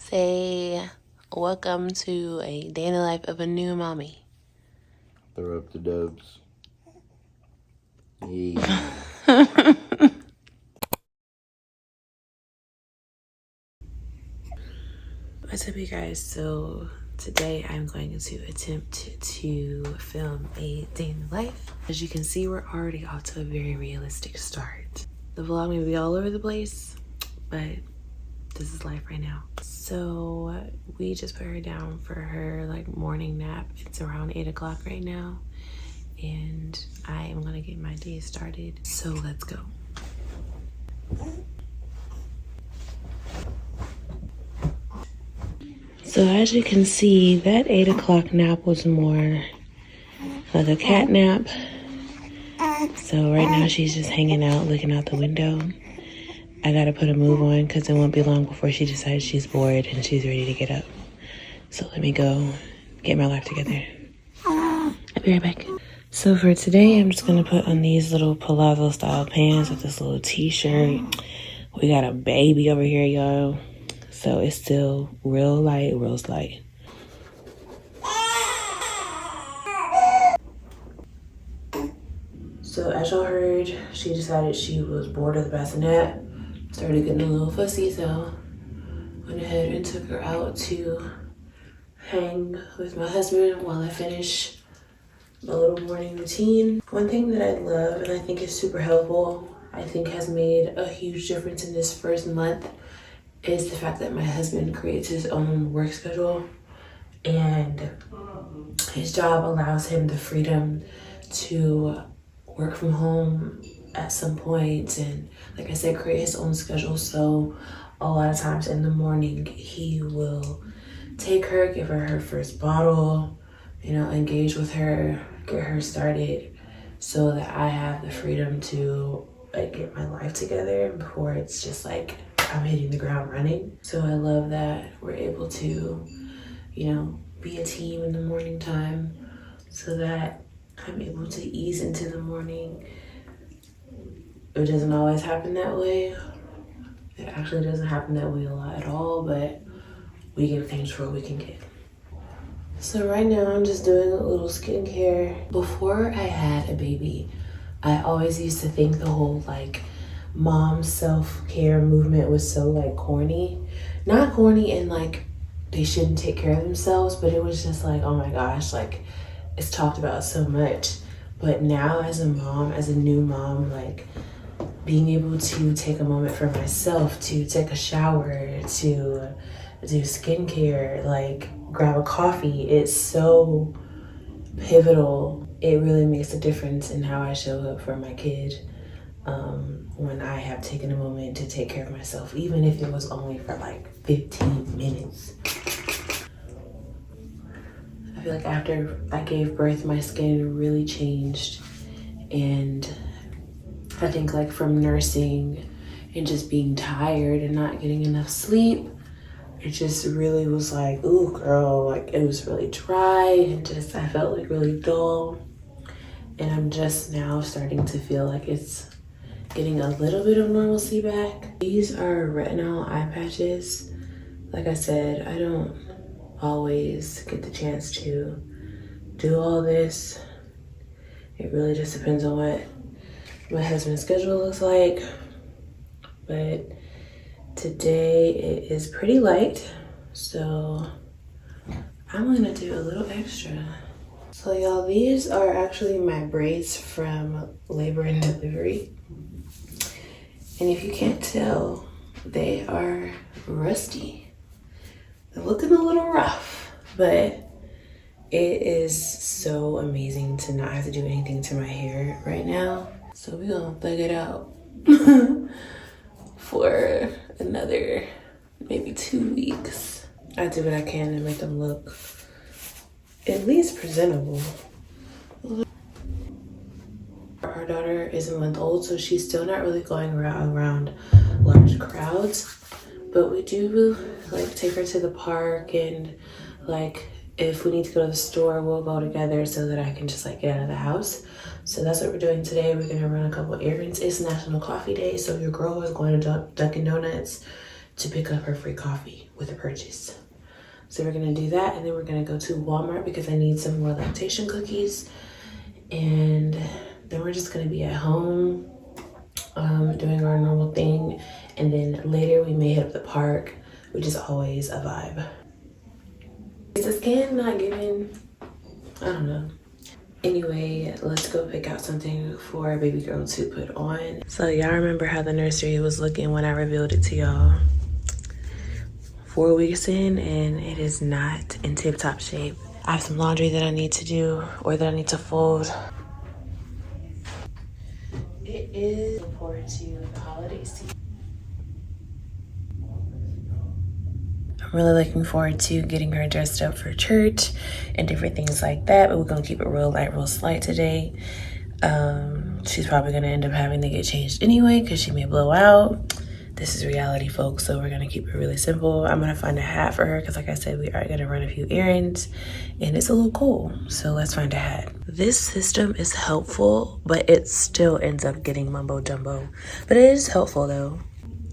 Say, welcome to a day in the life of a new mommy. Throw up the dubs. Yeah. What's up, you guys? So today I'm going to attempt to film a day in the life. As you can see, we're already off to a very realistic start. The vlog may be all over the place, but this is life right now. So we just put her down for her morning nap. It's around 8 o'clock right now, and I am gonna get my day started. So let's go. So as you can see, that 8 o'clock nap was more like a cat nap. So right now she's just hanging out, looking out the window. I gotta put a move on because it won't be long before she decides she's bored and she's ready to get up. So let me go get my life together. I'll be right back. So for today, I'm just gonna put on these little palazzo style pants with this little t-shirt. We got a baby over here, y'all. So it's still real light, real slight. So as y'all heard, she decided she was bored of the bassinet. Started getting a little fussy, so went ahead and took her out to hang with my husband while I finish my little morning routine. One thing that I love and I think is super helpful, I think has made a huge difference in this first month, is the fact that my husband creates his own work schedule, and his job allows him the freedom to work from home at some point and, like I said, create his own schedule. So a lot of times in the morning he will take her, give her her first bottle, engage with her, get her started, so that I have the freedom to get my life together before it's just like I'm hitting the ground running. So I love that we're able to, be a team in the morning time so that I'm able to ease into the morning. It doesn't always happen that way. It actually doesn't happen that way a lot at all, but we get things for what we can get. So right now I'm just doing a little skincare. Before I had a baby, I always used to think the whole mom self-care movement was so corny. Not corny in they shouldn't take care of themselves, but it was just oh my gosh, it's talked about so much. But now as a mom, as a new mom, being able to take a moment for myself, to take a shower, to do skincare, grab a coffee, it's so pivotal. It really makes a difference in how I show up for my kid when I have taken a moment to take care of myself, even if it was only for 15 minutes. I feel like after I gave birth, my skin really changed, and I think from nursing and just being tired and not getting enough sleep, it just really was ooh girl, it was really dry and just I felt really dull. And I'm just now starting to feel it's getting a little bit of normalcy back. These are retinol eye patches. Like I said, I don't always get the chance to do all this. It really just depends on what my husband's schedule looks like. But today it is pretty light, so I'm gonna do a little extra. So y'all, these are actually my braids from labor and delivery. And if you can't tell, they are rusty. They're looking a little rough, but it is so amazing to not have to do anything to my hair right now. So we're gonna thug it out for another maybe 2 weeks. I do what I can to make them look at least presentable. Our daughter is a month old, so she's still not really going around large crowds, but we do take her to the park, and if we need to go to the store, we'll go together so that I can just get out of the house. So that's what we're doing today. We're gonna run a couple errands. It's National Coffee Day, so your girl is going to Dunkin' Donuts to pick up her free coffee. with a purchase. So we're gonna do that, and then we're gonna go to Walmart because I need some more lactation cookies. And then we're just gonna be at home doing our normal thing. And then later we may hit up the park, which is always a vibe. Is the skin not giving? I don't know. Anyway, let's go pick out something for a baby girl to put on. So y'all remember how the nursery was looking when I revealed it to y'all 4 weeks in, and it is not in tip-top shape. I have some laundry that I need to do, or that I need to fold. It is looking forward to the holiday season. I'm really looking forward to getting her dressed up for church and different things like that, but we're gonna keep it real light, real slight today. She's probably gonna end up having to get changed anyway because she may blow out. This is reality, folks, so we're gonna keep it really simple. I'm gonna find a hat for her because, like I said, we are gonna run a few errands and it's a little cold, so let's find a hat. This system is helpful, but it still ends up getting mumbo jumbo, but it is helpful though.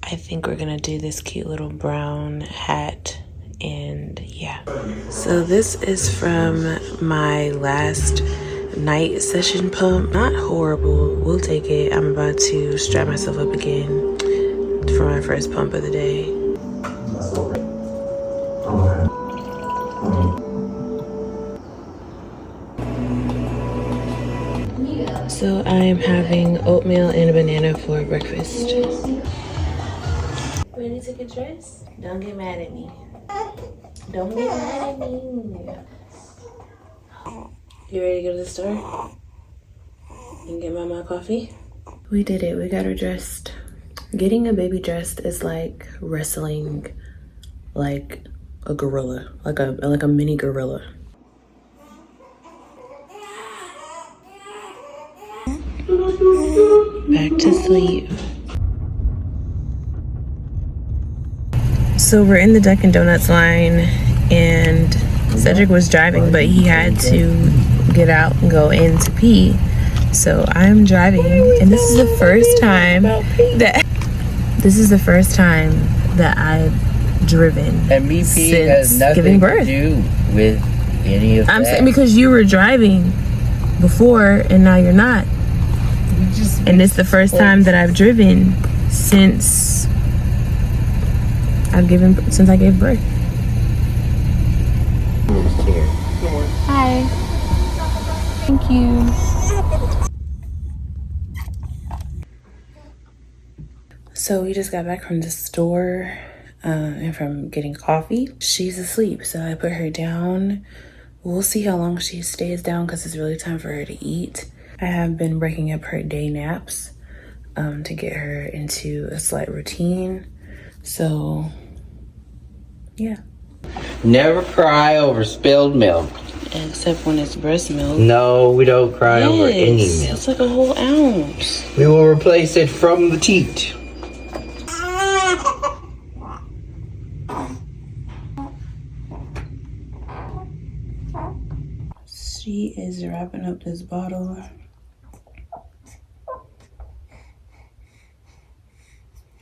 I think we're gonna do this cute little brown hat, and yeah. So this is from my last night session pump. Not horrible, we'll take it. I'm about to strap myself up again for my first pump of the day. So I am having oatmeal and a banana for breakfast. Ready to get dressed? Don't get mad at me. Don't get mad at me. You ready to go to the store and get Mama a coffee? We did it. We got her dressed. Getting a baby dressed is like wrestling like a gorilla, like a mini gorilla. Back to sleep. So we're in the Dunkin' Donuts line, and Cedric was driving, but he had to get out and go in to pee. So I'm driving, and this is the first time that I've driven. And me peeing has nothing to do with any of that. I'm saying because you were driving before, and now you're not. And it's the first time that I've driven since I gave birth. Hi. Thank you. So we just got back from the store and from getting coffee. She's asleep, so I put her down. We'll see how long she stays down because it's really time for her to eat. I have been breaking up her day naps to get her into a slight routine. So, yeah. Never cry over spilled milk. Except when it's breast milk. No, we don't cry over any milk. It's like a whole ounce. We will replace it from the teat. She is wrapping up this bottle.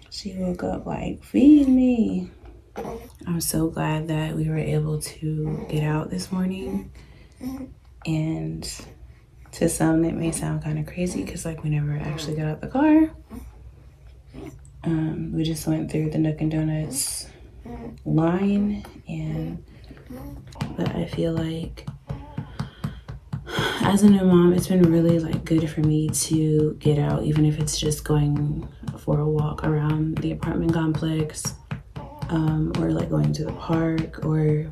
She woke up like, feed me. I'm so glad that we were able to get out this morning. And to some, it may sound kind of crazy because like we never actually got out the car. We just went through the Dunkin' Donuts line, but I feel like as a new mom, it's been really like good for me to get out, even if it's just going for a walk around the apartment complex, or like going to the park, or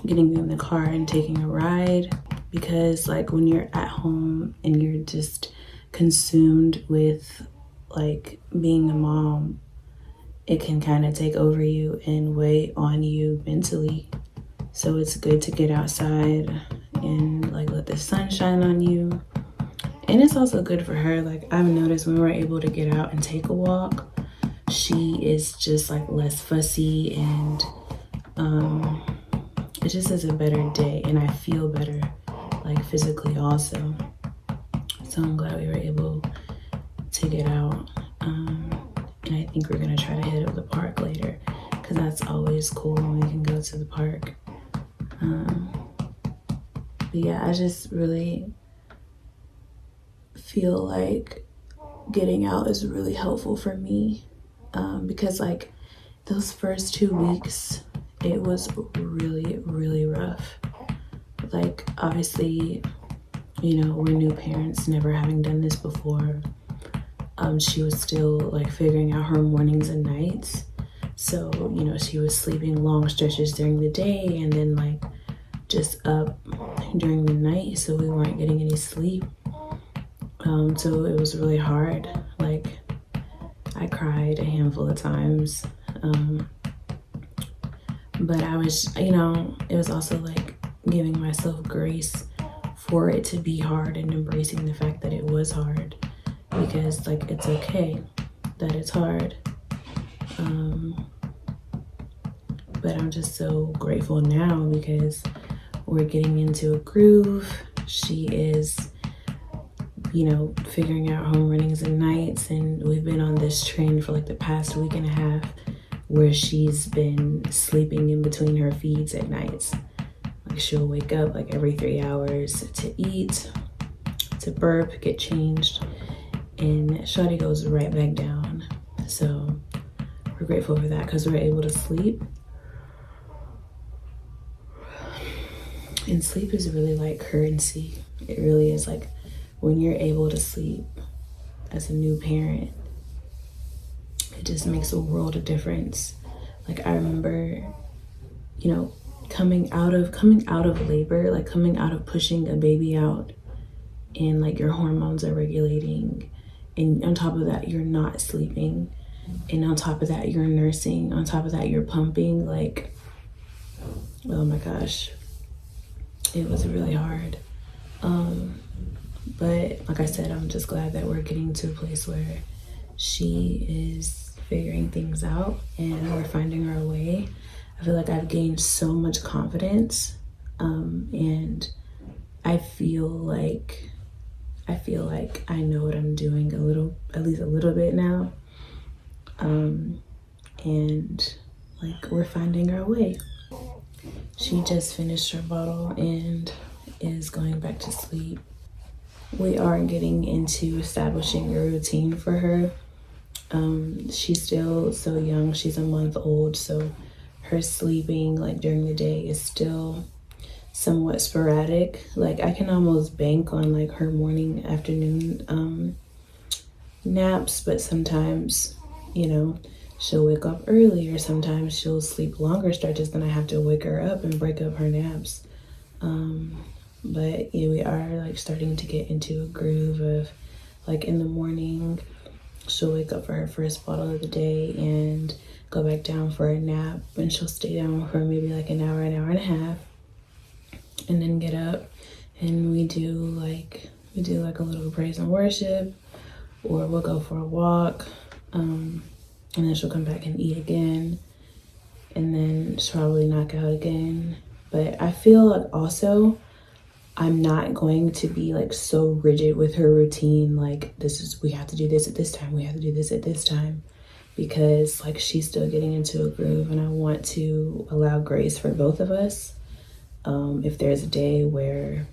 getting in the car and taking a ride. Because like when you're at home and you're just consumed with like being a mom, it can kind of take over you and weigh on you mentally. So it's good to get outside and like let the sun shine on you. And it's also good for her. Like I've noticed when we're able to get out and take a walk, she is just like less fussy, and it just is a better day, and I feel better like physically also. So I'm glad we were able to get out, and I think we're gonna try to hit up the park later because that's that's always cool when we can go to the park. But yeah, I just really feel like getting out is really helpful for me, because like those first 2 weeks, it was really, really rough. Like, obviously, you know, we're new parents, never having done this before. She was still like figuring out her mornings and nights. So, you know, she was sleeping long stretches during the day and then like just up during the night. So we weren't getting any sleep. So it was really hard. Like, I cried a handful of times. But I was, you know, it was also like giving myself grace for it to be hard and embracing the fact that it was hard, because like it's okay that it's hard. But I'm just so grateful now because we're getting into a groove. She is, you know, figuring out home runnings and nights, and we've been on this trend for like the past week and a half where she's been sleeping in between her feeds at nights. Like, she'll wake up like every 3 hours to eat, to burp, get changed, and Shawty goes right back down. So we're grateful for that because we're able to sleep. And sleep is really like currency. It really is. Like, when you're able to sleep as a new parent, it just makes a world of difference. Like, I remember, you know, coming out of labor, like coming out of pushing a baby out, and like your hormones are regulating, and on top of that you're not sleeping, and on top of that you're nursing, on top of that you're pumping. Like, oh my gosh, it was really hard. But like I said, I'm just glad that we're getting to a place where she is figuring things out and we're finding our way. I feel like I've gained so much confidence, and I feel like I know what I'm doing at least a little bit now, and like we're finding our way. She just finished her bottle and is going back to sleep. We are getting into establishing a routine for her. She's still so young. She's a month old, so her sleeping like during the day is still somewhat sporadic. Like, I can almost bank on like her morning, afternoon naps, but sometimes, you know, she'll wake up early, or sometimes she'll sleep longer stretches, then I have to wake her up and break up her naps. But yeah, we are like starting to get into a groove of like in the morning she'll wake up for her first bottle of the day and go back down for a nap, and she'll stay down for maybe like an hour and a half, and then get up, and we do like a little praise and worship, or we'll go for a walk, and then she'll come back and eat again, and then she'll probably knock out again. But I feel like also I'm not going to be like so rigid with her routine, like we have to do this at this time, we have to do this at this time, because like she's still getting into a groove, and I want to allow grace for both of us. If there's a day where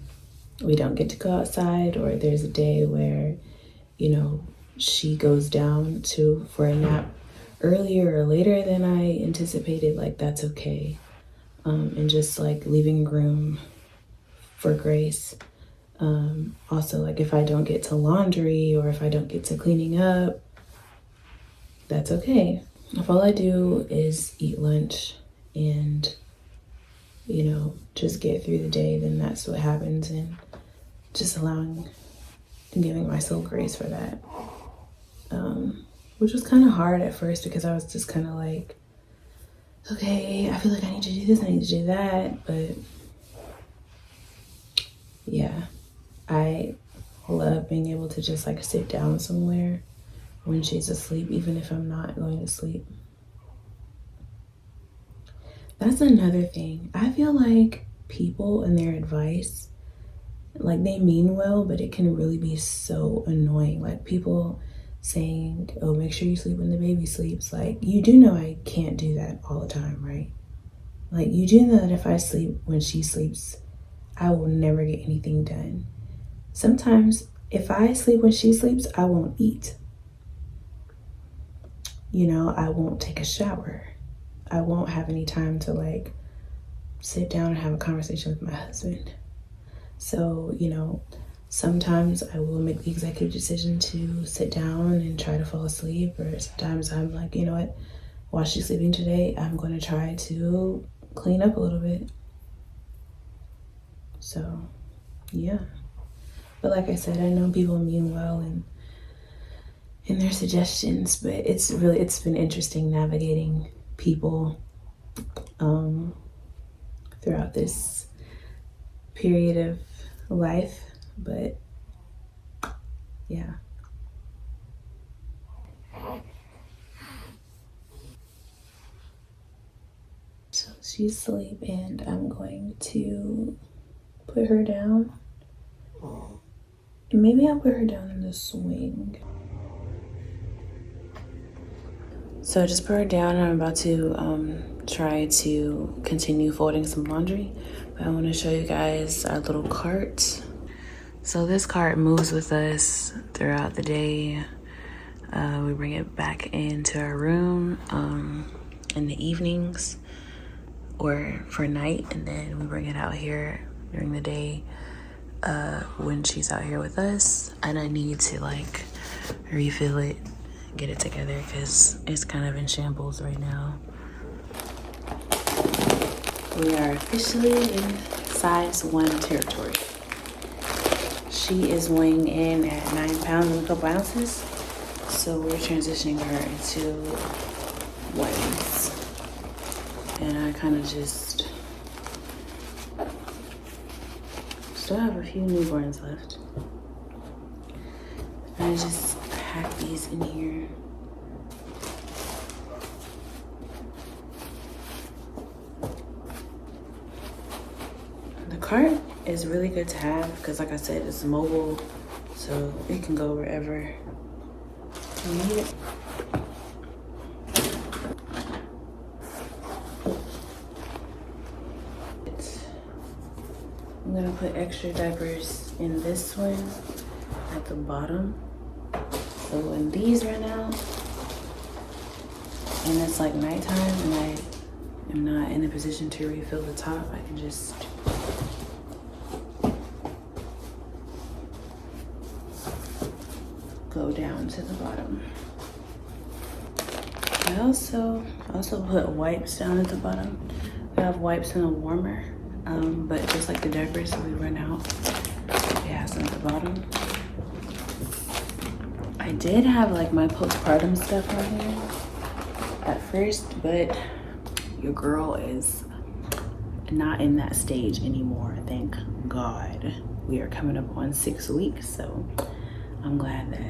we don't get to go outside, or there's a day where, you know, she goes down for a nap earlier or later than I anticipated, like that's okay. And just like leaving room for grace. Also, like if I don't get to laundry, or if I don't get to cleaning up, that's okay. If all I do is eat lunch and, you know, just get through the day, then that's what happens. And just allowing and giving myself grace for that. Which was kind of hard at first, because I was just kind of like, okay, I feel like I need to do this, I need to do that. But yeah, I love being able to just like sit down somewhere when she's asleep, even if I'm not going to sleep. That's another thing. I feel like people and their advice, like they mean well, but it can really be so annoying. Like, people saying, oh, make sure you sleep when the baby sleeps. Like, you do know I can't do that all the time, right? Like, you do know that if I sleep when she sleeps, I will never get anything done. Sometimes if I sleep when she sleeps, I won't eat. You know, I won't take a shower. I won't have any time to like sit down and have a conversation with my husband. So, you know, sometimes I will make the executive decision to sit down and try to fall asleep, or sometimes I'm like, you know what, while she's sleeping today, I'm going to try to clean up a little bit. So, yeah. But like I said, I know people mean well and in their suggestions, but it's been interesting navigating people throughout this period of life. But yeah. So she's asleep and I'm going to put her down. Maybe I'll put her down in the swing. So I just put her down. I'm about to try to continue folding some laundry. But I want to show you guys our little cart. So this cart moves with us throughout the day. We bring it back into our room in the evenings or for night, and then we bring it out here during the day when she's out here with us. And I need to like refill it, get it together, because it's kind of in shambles right now. We are officially in size 1 territory. She is weighing in at 9 pounds and a couple ounces, so we're transitioning her into ones. And I kind of just still have a few newborns left. I just pack these in here. The cart is really good to have because, like I said, it's mobile, so it can go wherever you need it. I'm gonna put extra diapers in this one at the bottom. So when these run out and it's like nighttime and I am not in a position to refill the top, I can just go down to the bottom. I also put wipes down at the bottom. We have wipes in a warmer, but just like the diapers, we run out. It has them at the bottom. I did have like my postpartum stuff on here at first, but your girl is not in that stage anymore, thank God. We are coming up on 6 weeks, so I'm glad that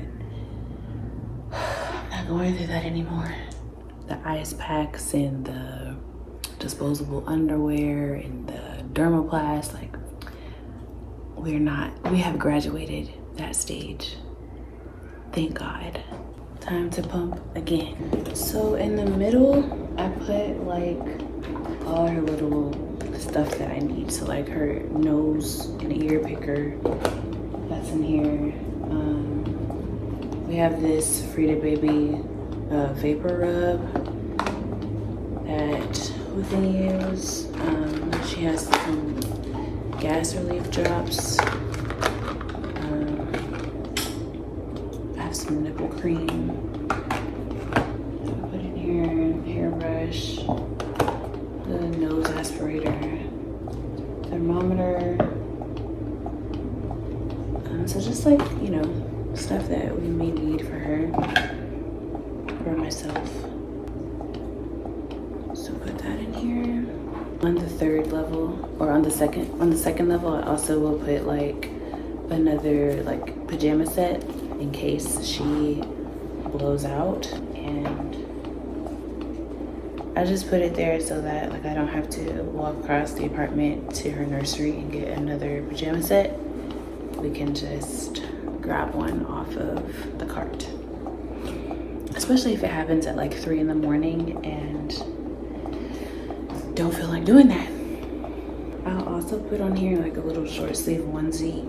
I'm not going through that anymore. The ice packs and the disposable underwear and the dermoplast, like we have graduated that stage. Thank God. Time to pump again. So in the middle, I put like all her little stuff that I need. So like her nose and ear picker, that's in here. We have this Frida Baby vapor rub that we can use. She has some gas relief drops. I have some nipple cream. Put in here, hairbrush, the nose aspirator, thermometer. So just like, you know, stuff that we may need for her or myself. So put that in here. On the 3rd level, or on the second level, I also will put like another like pajama set in case she blows out. And I just put it there so that like I don't have to walk across the apartment to her nursery and get another pajama set. We can just grab one off of the cart. especially if it happens at like 3 in the morning and don't feel like doing that. I'll also put on here like a little short sleeve onesie.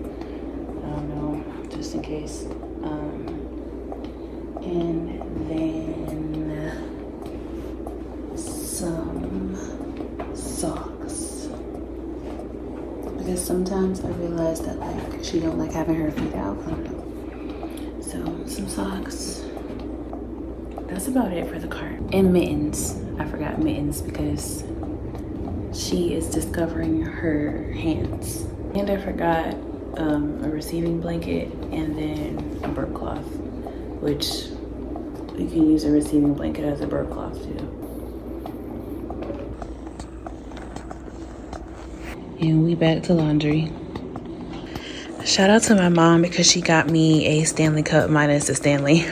I don't know, just in case. And then some socks. Because sometimes I realize that like she don't like having her feet out. I don't know. So some socks. That's about it for the cart. And mittens. I forgot mittens because she is discovering her hands. And I forgot a receiving blanket and then a burp cloth, which you can use a receiving blanket as a burp cloth too. And we back to laundry. Shout out to my mom because she got me a Stanley cup minus the Stanley.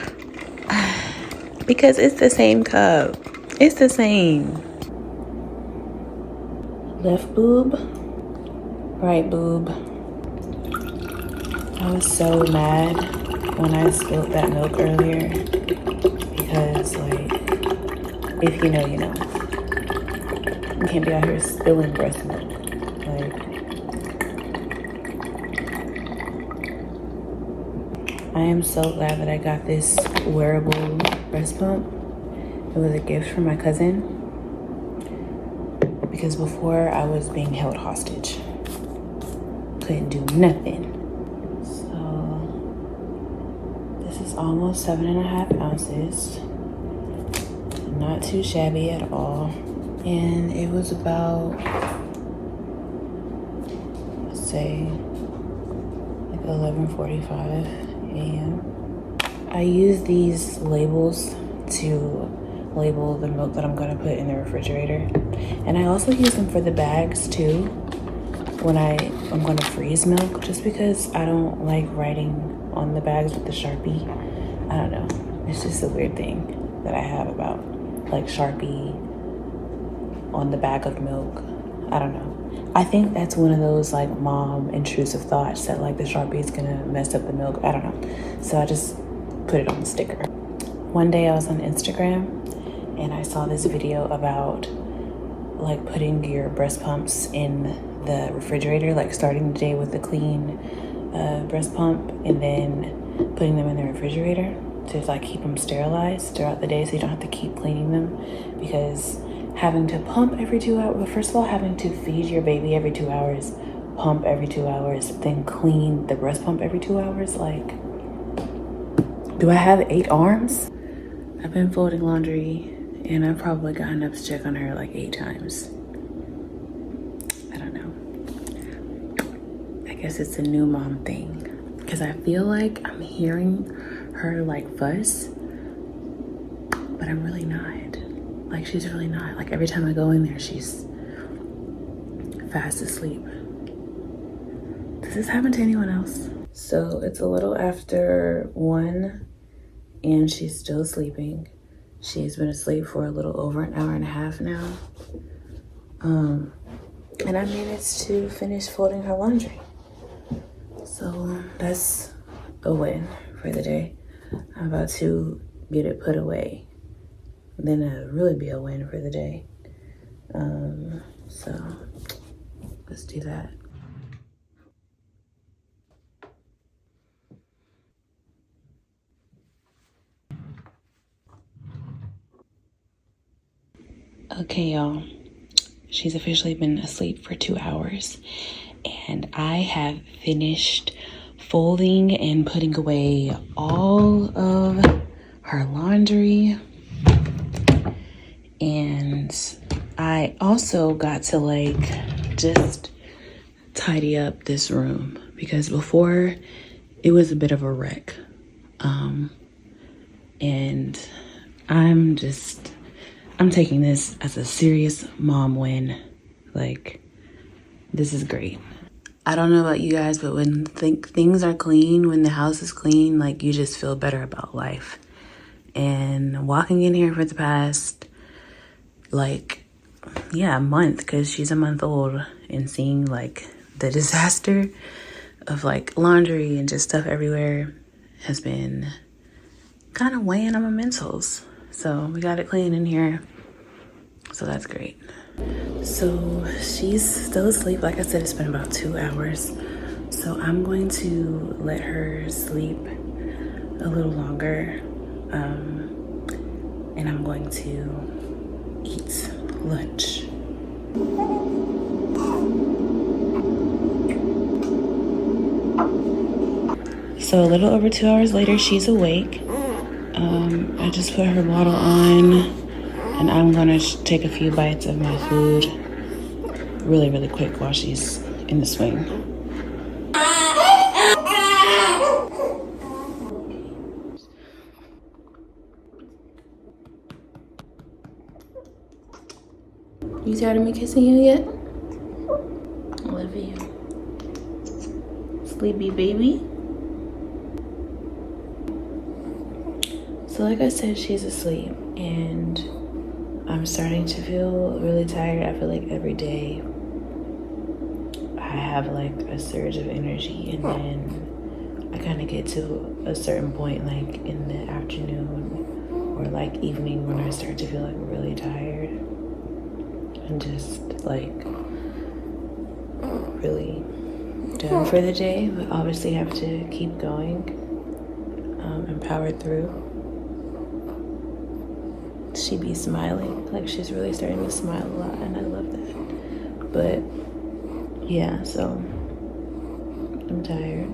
Because it's the same cup. It's the same. Left boob, right boob. I was so mad when I spilled that milk earlier because, like, if you know, you know. You can't be out here spilling breast milk. Like, I am so glad that I got this wearable breast pump. It was a gift from my cousin because before I was being held hostage. Couldn't do nothing. So this is almost 7.5 ounces. Not too shabby at all. And it was about, let's say, like 11:45 a.m. I use these labels to label the milk that I'm gonna put in the refrigerator. And I also use them for the bags too when I'm gonna freeze milk, just because I don't like writing on the bags with the Sharpie. I don't know. It's just a weird thing that I have about like Sharpie on the bag of milk. I don't know. I think that's one of those like mom intrusive thoughts that like the Sharpie is gonna mess up the milk. I don't know. So I just put it on the sticker. One day I was on Instagram and I saw this video about like putting your breast pumps in the refrigerator, like starting the day with a clean breast pump and then putting them in the refrigerator to like keep them sterilized throughout the day so you don't have to keep cleaning them, because having to pump every 2 hours, well, first of all, having to feed your baby every 2 hours, pump every 2 hours, then clean the breast pump every 2 hours, like, do I have 8 arms? I've been folding laundry and I've probably gotten up to check on her like 8 times. I don't know. I guess it's a new mom thing because I feel like I'm hearing her like fuss, but I'm really not. Like, she's really not. Like, every time I go in there, she's fast asleep. Does this happen to anyone else? So it's a little after 1 and she's still sleeping. She's been asleep for a little over an hour and a half now. And I managed to finish folding her laundry. So that's a win for the day. I'm about to get it put away. Then it'll really be a win for the day. So let's do that. Okay, y'all. She's officially been asleep for 2 hours, and I have finished folding and putting away all of her laundry. And I also got to like just tidy up this room because before it was a bit of a wreck. And I'm taking this as a serious mom win. Like, this is great. I don't know about you guys, but when things are clean, when the house is clean, like, you just feel better about life. And walking in here for the past, like, yeah, a month, because she's a month old, and seeing, like, the disaster of, like, laundry and just stuff everywhere has been kind of weighing on my mentals. So we got it clean in here. So that's great. So she's still asleep. Like I said, it's been about 2 hours. So I'm going to let her sleep a little longer. And I'm going to eat lunch. So a little over 2 hours later, she's awake. I just put her bottle on, and I'm gonna take a few bites of my food really, really quick while she's in the swing. You tired of me kissing you yet? I love you. Sleepy baby. So like I said, she's asleep and I'm starting to feel really tired. I feel like every day I have like a surge of energy, and then I kind of get to a certain point like in the afternoon or like evening when I start to feel like really tired and just like really done for the day, but obviously have to keep going and power through. She be smiling, like she's really starting to smile a lot, and I love that. But yeah, so I'm tired.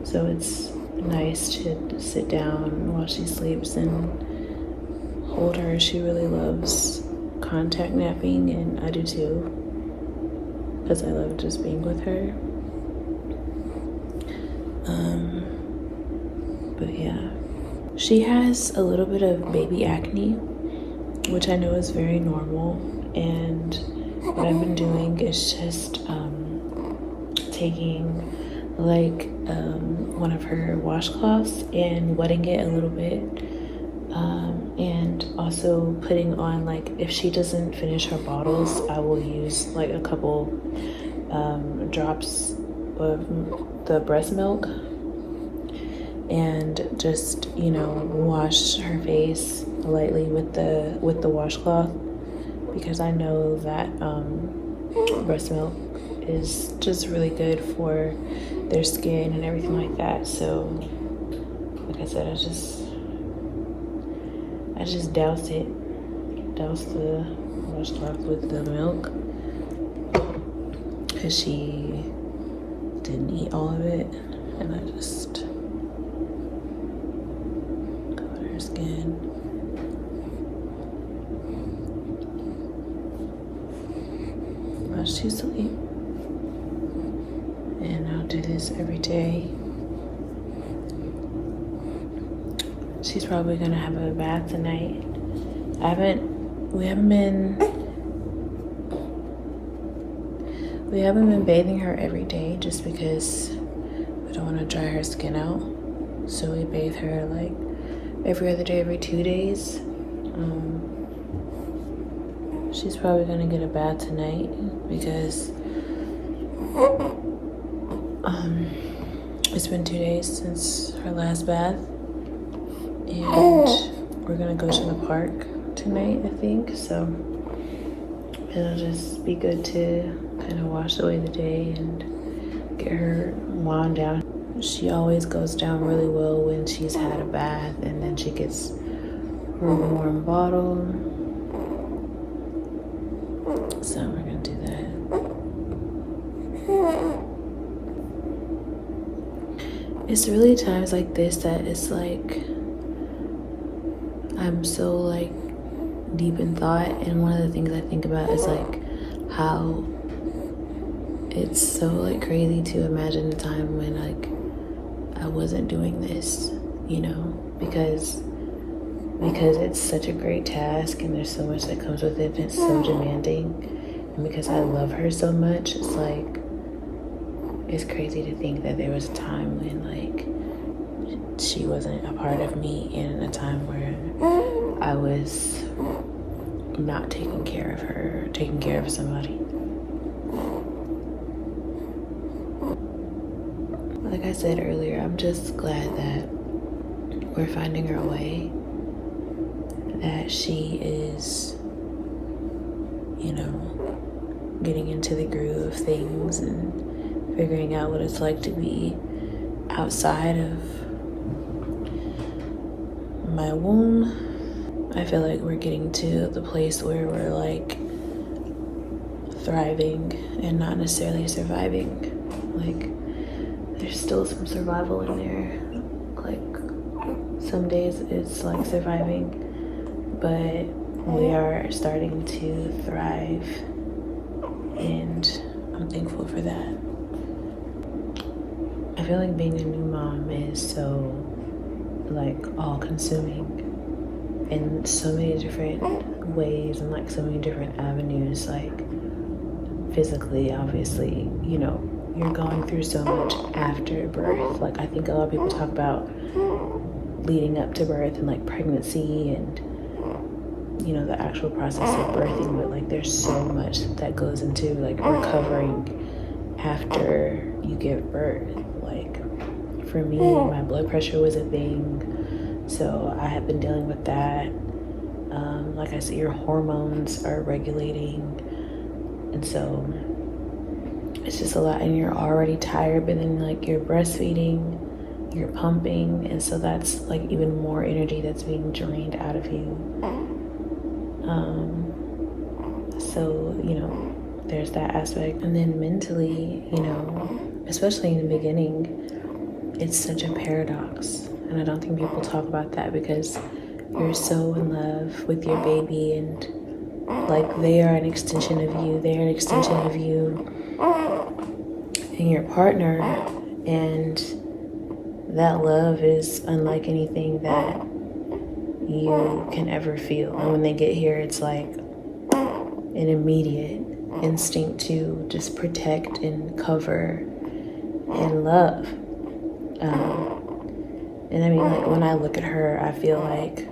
So it's nice to sit down while she sleeps and hold her. She really loves contact napping, and I do too, because I love just being with her. But yeah, she has a little bit of baby acne, which I know is very normal, and what I've been doing is just taking like one of her washcloths and wetting it a little bit, and also putting on, like, if she doesn't finish her bottles, I will use like a couple drops of the breast milk and just, you know, wash her face lightly with the washcloth, because I know that breast milk is just really good for their skin and everything like that. So like I said, I just douse the washcloth with the milk, because she didn't eat all of it, and I just covered her skin. While she's asleep. And I'll do this every day. She's probably gonna have a bath tonight. We haven't been bathing her every day, just because we don't want to dry her skin out. So we bathe her like every other day, every 2 days. She's probably gonna get a bath tonight, because it's been 2 days since her last bath, and we're gonna go to the park tonight, I think. So it'll just be good to kind of wash away the day and get her wound down. She always goes down really well when she's had a bath, and then she gets her warm bottle. So we're gonna do that. It's really times like this that it's like I'm so like deep in thought, and one of the things I think about is like how it's so like crazy to imagine a time when like I wasn't doing this, you know, because it's such a great task and there's so much that comes with it and it's so demanding, and because I love her so much, it's like it's crazy to think that there was a time when like she wasn't a part of me, in a time where I was not taking care of her, taking care of somebody. Like I said earlier, I'm just glad that we're finding our way, that she is, you know, getting into the groove of things and figuring out what it's like to be outside of my womb. I feel like we're getting to the place where we're like thriving and not necessarily surviving. Like, there's still some survival in there. Like, some days it's like surviving, but we are starting to thrive, and I'm thankful for that. I feel like being a new mom is so like all consuming in so many different ways and like so many different avenues. Like, physically, obviously, you know, you're going through so much after birth. Like, I think a lot of people talk about leading up to birth and like pregnancy and, you know, the actual process of birthing, but like there's so much that goes into like recovering after you give birth. Like, for me, my blood pressure was a thing, so I have been dealing with that. Like I said, your hormones are regulating, and so it's just a lot, and you're already tired, but then like you're breastfeeding, you're pumping, and so that's like even more energy that's being drained out of you. So, you know, there's that aspect. And then mentally, you know, especially in the beginning, it's such a paradox, and I don't think people talk about that because you're so in love with your baby, and like they are an extension of you, they're an extension of you and your partner, and that love is unlike anything that you can ever feel. And when they get here, it's like an immediate instinct to just protect and cover and love. And I mean, like, when I look at her, I feel like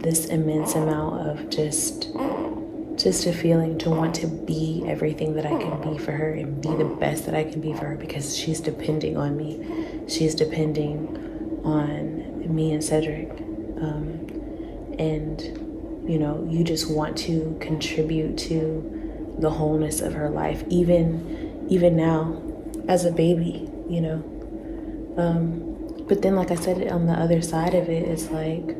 this immense amount of just a feeling to want to be everything that I can be for her and be the best that I can be for her, because she's depending on me. She's depending on me and Cedric. And, you know, you just want to contribute to the wholeness of her life, even now as a baby, you know. But then, like I said, on the other side of it, it's like,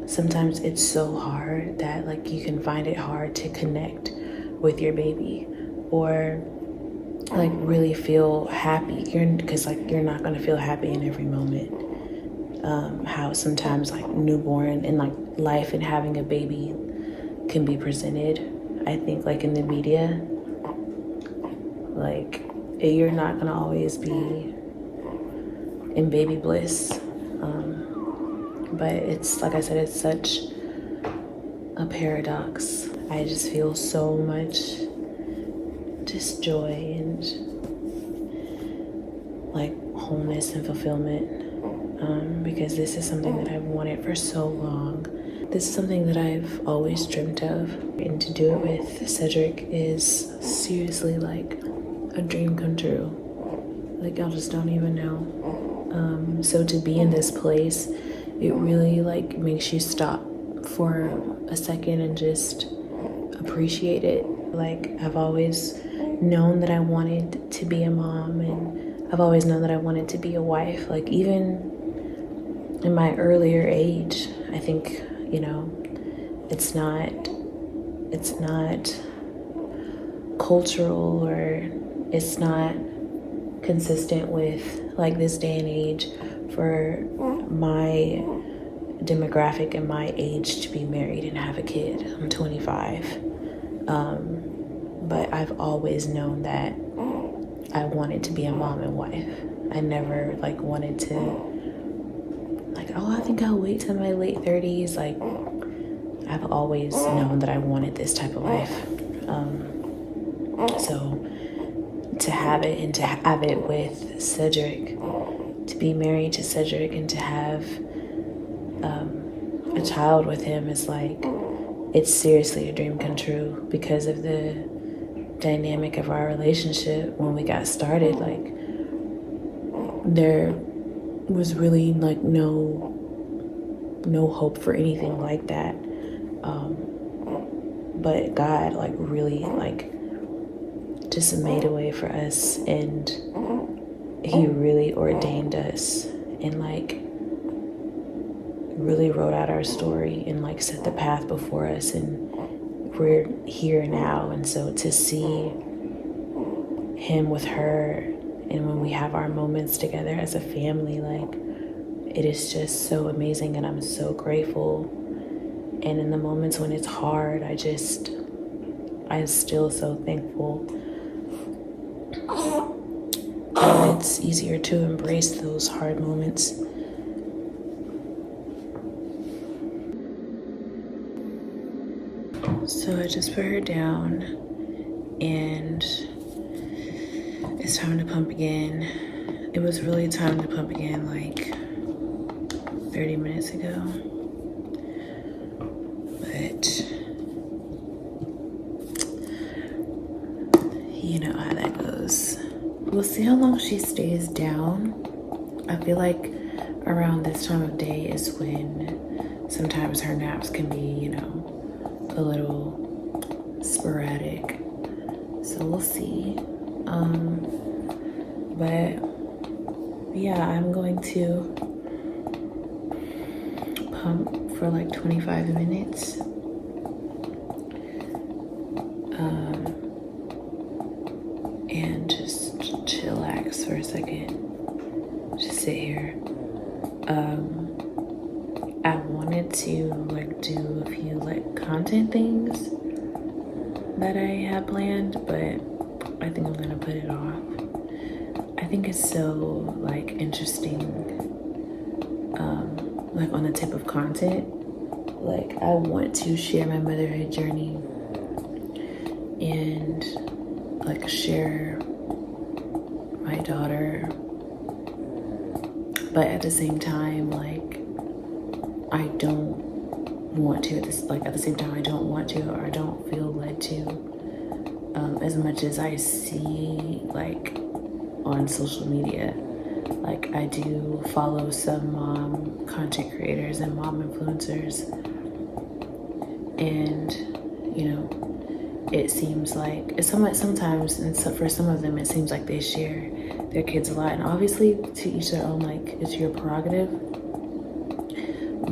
sometimes it's so hard that like you can find it hard to connect with your baby or like really feel happy. Because like you're not gonna feel happy in every moment. How sometimes like newborn and like life and having a baby can be presented. I think like in the media, like you're not gonna always be in baby bliss. But it's, like I said, it's such a paradox. I just feel so much just joy and like wholeness and fulfillment, because this is something that I've wanted for so long. This is something that I've always dreamt of, and to do it with Cedric is seriously like a dream come true. Like, y'all just don't even know. So to be in this place, it really like makes you stop for a second and just appreciate it. Like, I've always known that I wanted to be a mom, and I've always known that I wanted to be a wife. Like, even in my earlier age, I think, you know, it's not cultural, or it's not consistent with like this day and age for my demographic and my age to be married and have a kid. I'm 25. But I've always known that I wanted to be a mom and wife. I never like wanted to like, oh, I think I'll wait till my late 30s. Like, I've always known that I wanted this type of life. So to have it, and to have it with Cedric, to be married to Cedric and to have a child with him is like, it's seriously a dream come true because of the dynamic of our relationship when we got started. Like, was really like no hope for anything like that. But God like really like just made a way for us, and he really ordained us and like really wrote out our story and like set the path before us, and we're here now. And so to see him with her, and when we have our moments together as a family, like it is just so amazing, and I'm so grateful. And in the moments when it's hard, I'm still so thankful. And it's easier to embrace those hard moments. So I just put her down, and it's time to pump again. It was really time to pump again like 30 minutes ago. But you know how that goes. We'll see how long she stays down. I feel like around this time of day is when sometimes her naps can be, you know, a little sporadic. So we'll see. But yeah, I'm going to pump for like 25 minutes. And just chillax for a second. Just sit here. I wanted to like do a few like content things that I had planned, but I think I'm gonna put it off. I think it's so like interesting, like on the tip of content. Like I want to share my motherhood journey and like share my daughter, but at the same time, like I don't want to. At the same time, I don't want to, or I don't feel led to. As much as I see like on social media, like I do follow some mom content creators and mom influencers, and you know, it seems like it's sometimes, and so for some of them, it seems like they share their kids a lot. And obviously, to each their own. Like it's your prerogative.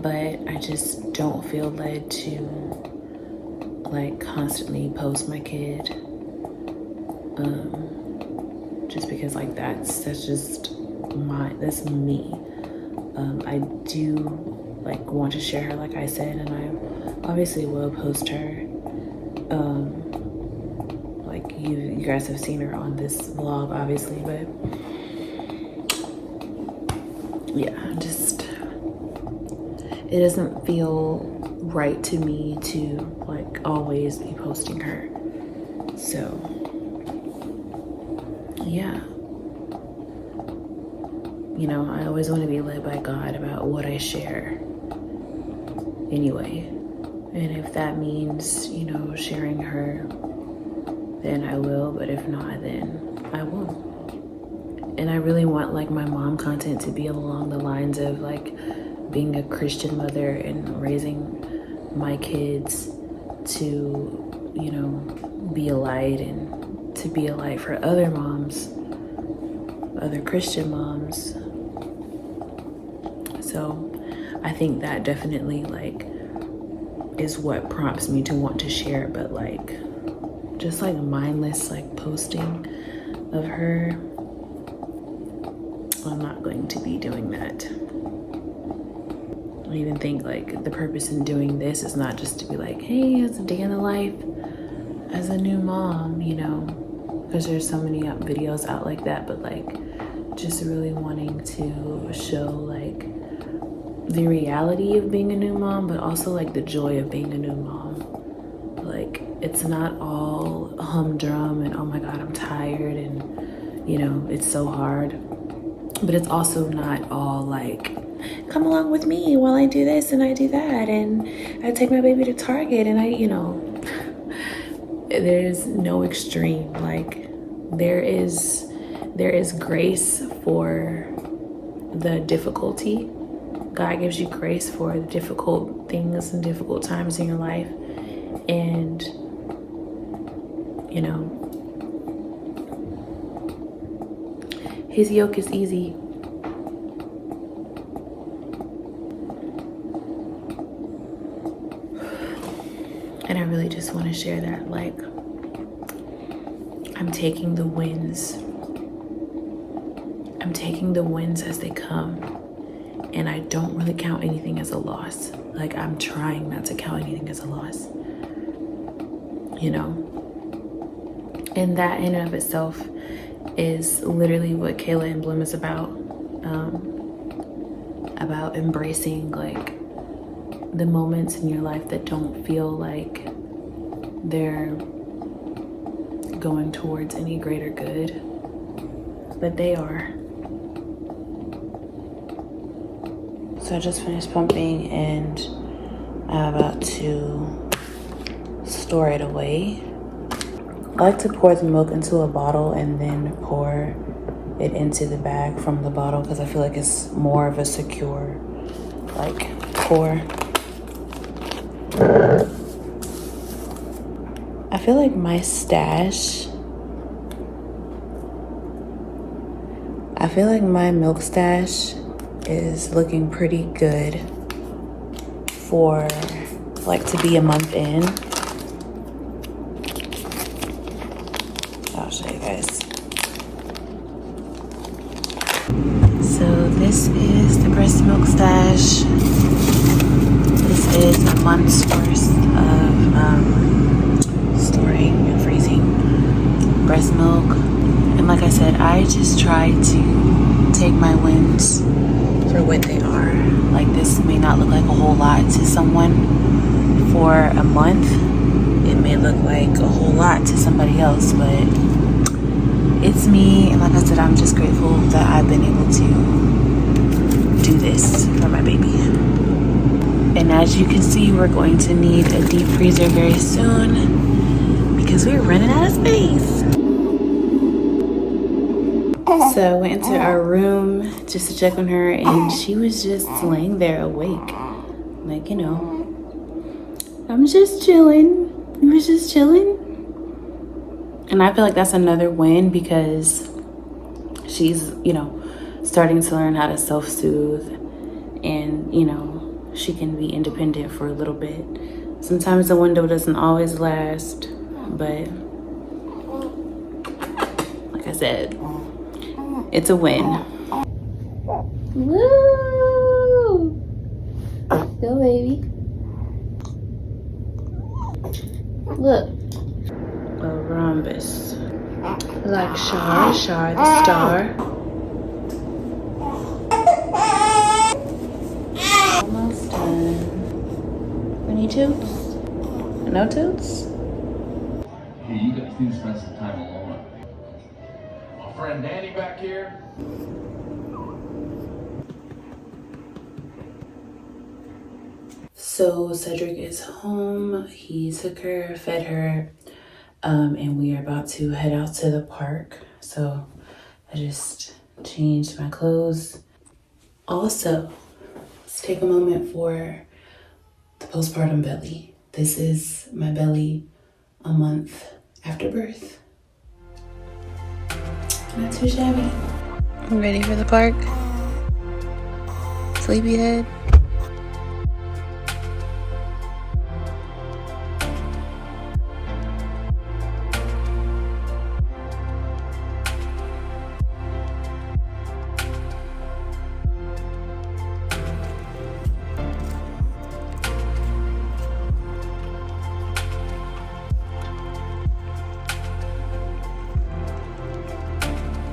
But I just don't feel led to like constantly post my kid. Just because like that's just that's me. I do like want to share her, like I said, and I obviously will post her. Like you guys have seen her on this vlog, obviously, but yeah, it doesn't feel right to me to like always be posting her. So yeah, you know, I always want to be led by God about what I share anyway. And if that means, you know, sharing her, then I will. But if not, then I won't. And I really want like my mom content to be along the lines of like being a Christian mother and raising my kids to, you know, be a light, and to be a light for other moms, other Christian moms. So I think that definitely like is what prompts me to want to share. But like just like mindless like posting of her, I'm not going to be doing that. I even think like the purpose in doing this is not just to be like, hey, it's a day in the life as a new mom, you know, because there's so many videos out like that, but like just really wanting to show like the reality of being a new mom, but also like the joy of being a new mom. Like it's not all humdrum and oh my God, I'm tired and you know, it's so hard. But it's also not all like, come along with me while I do this and I do that and I take my baby to Target and I, you know, there's no extreme. Like there is grace for the difficulty. God gives you grace for the difficult things and difficult times in your life. And, you know, his yoke is easy. And I really just want to share that, like, I'm taking the wins. I'm taking the wins as they come. And I don't really count anything as a loss. Like, I'm trying not to count anything as a loss. You know? And that in and of itself is literally what Kayla and Bloom is about. About embracing, like, the moments in your life that don't feel like they're going towards any greater good, but they are. So I just finished pumping and I'm about to store it away. I like to pour the milk into a bottle and then pour it into the bag from the bottle because I feel like it's more of a secure, like, pour. I feel like my stash, I feel like my milk stash is looking pretty good for, like, to be a month in. I'll show you guys. So this is the breast milk stash. This is a month's worth of storing and freezing breast milk. And like I said, I just try to take my wins for what they are. Like, this may not look like a whole lot to someone for a month. It may look like a whole lot to somebody else, but it's me. And like I said, I'm just grateful that I've been able to do this for my baby. And as you can see, we're going to need a deep freezer very soon because we're running out of space. So I went into our room just to check on her, and she was just laying there awake. Like, you know, I'm just chilling. We was just chilling. And I feel like that's another win because she's, you know, starting to learn how to self-soothe, and, you know, she can be independent for a little bit. Sometimes the window doesn't always last, but like I said, it's a win. Woo! Go, baby. Look. A rhombus. Like Shar the star. Almost done. Any toots? No toots? Hey, you guys need to spend some time alone. My friend Danny back here. So Cedric is home. He took her, fed her, and we are about to head out to the park. So I just changed my clothes. Also, let's take a moment for the postpartum belly. This is my belly a month after birth. Not too shabby. Ready for the park? Sleepyhead?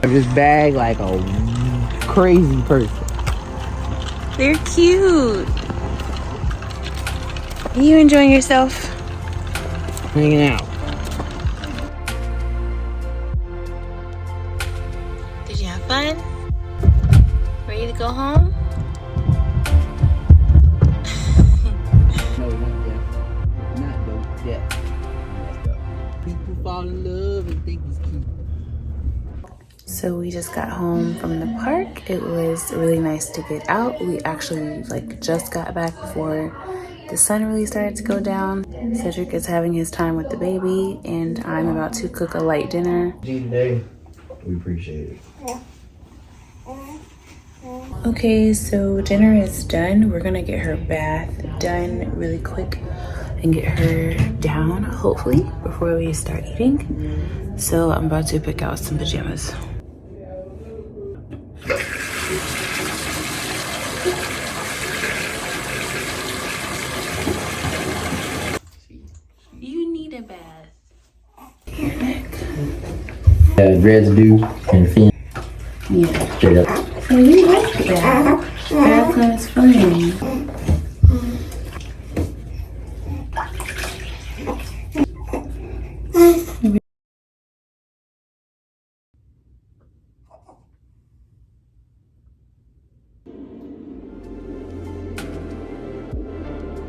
This bag like a crazy person. They're cute. Are you enjoying yourself? Hanging out. Did you have fun? Ready to go home? No, not yet. Not yet. People fall in love and think it's cute. So we just got home from the park. It was really nice to get out. We actually just got back before the sun really started to go down. Cedric is having his time with the baby, and I'm about to cook a light dinner. Today, we appreciate it. Okay, so dinner is done. We're gonna get her bath done really quick and get her down, hopefully, before we start eating. So I'm about to pick out some pajamas. You need a bath. Your neck. Residue and fin. Yeah. Straight up. Oh, you like that. Bath time is fun.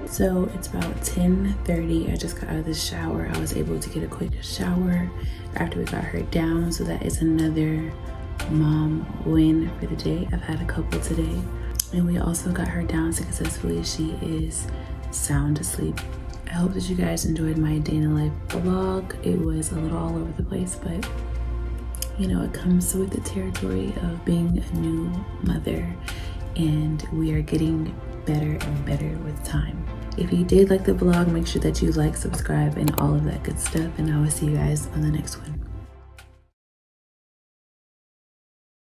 So it's about 10:30. I just got out of the shower. I was able to get a quick shower after we got her down. So that is another mom win for the day. I've had a couple today. And we also got her down successfully. She is sound asleep. I hope that you guys enjoyed my day in the life vlog. It was a little all over the place, but you know, it comes with the territory of being a new mother, and we are getting better and better with time. If you did like the vlog, make sure that you like, subscribe, and all of that good stuff, and I will see you guys on the next one.